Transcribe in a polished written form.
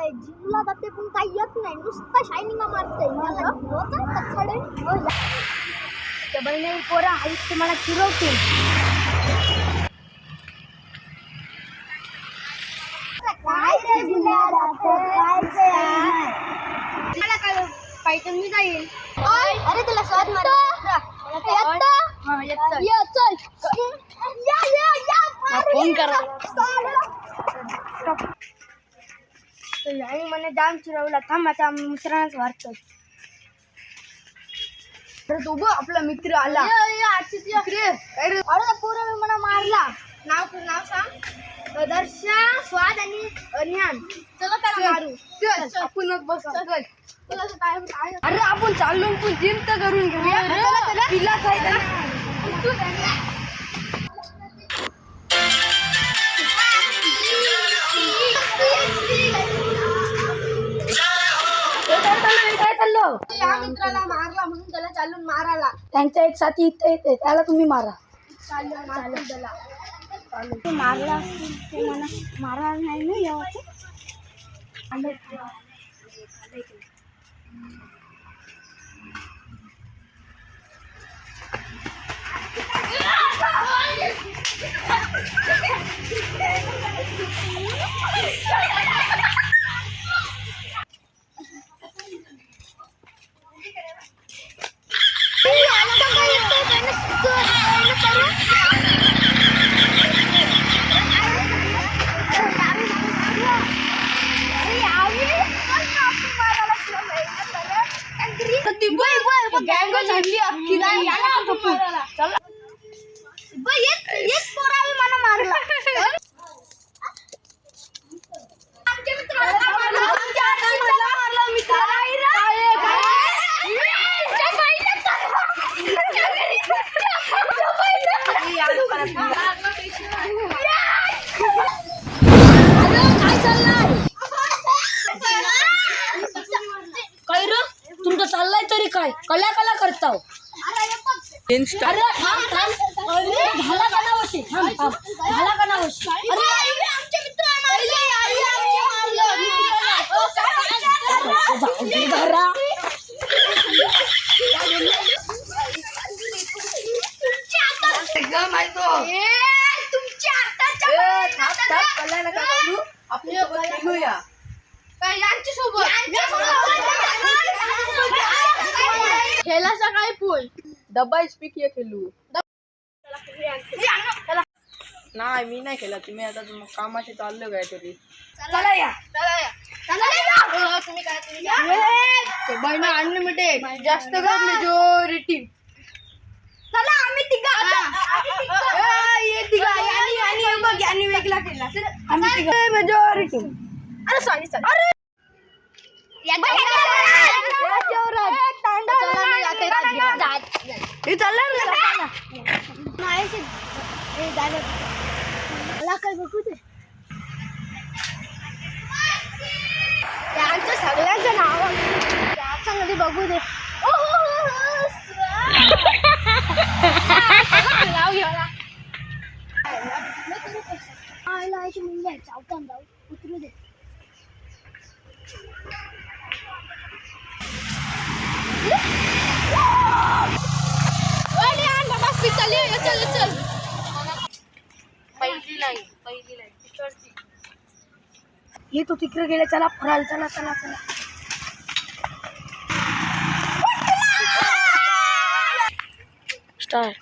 मारताय, जीवला जाते पण काही येत नाही, नुसतं शायनिंग मारतंय. मला होतं कचडे. त्या बहिणी पोरा आहेत ते मला चिरवतील. काय रे जिल्हा मला काय पाहिजे मी जाईल. अरे तुला स्वाद मारतो. फोन करा મને જામ चिरवला. थांब आता मित्रांनाच वाटतं. तर तो बघ आपला मित्र आला. अरे पोरं मला मारला. नाव सांग. दर्शा, स्वाद आणि अरिहान. चला त्याला मारू. चल आपणच बस. चल अरे आपण चाललो पण जिम तर करून घेऊया. तिला या मित्राला मारला म्हणून त्याला चालून मारायला. त्यांचा एक साथी इथे येते, त्याला तुम्ही मारा. चालेल त्याला मारला ते मला मारणार नाही ना यावं. तुमचं चाललंय तरी काय कला करताव. खेळला सकाळी फुल डब्बा स्पीक ये खेळू. नाही मी नाही केला. तुम्ही आता कामाचे चाललो काय तरी. चला या बहिण अनलिमिटेड जास्त कर मेजॉरिटी. चला आम्ही तिघा आणि वेगळा केला आम्ही तिघा मेजॉरिटी. अरे सॉरी अरे त्यांच्या सगळ्यांचं नाव त्याच्यामध्ये बघू दे. मुंबई चावतान जाऊ उतरू दे. चल पहिली नाही ये तो तिकडे गेले. चला फराल चला स्टार्ट.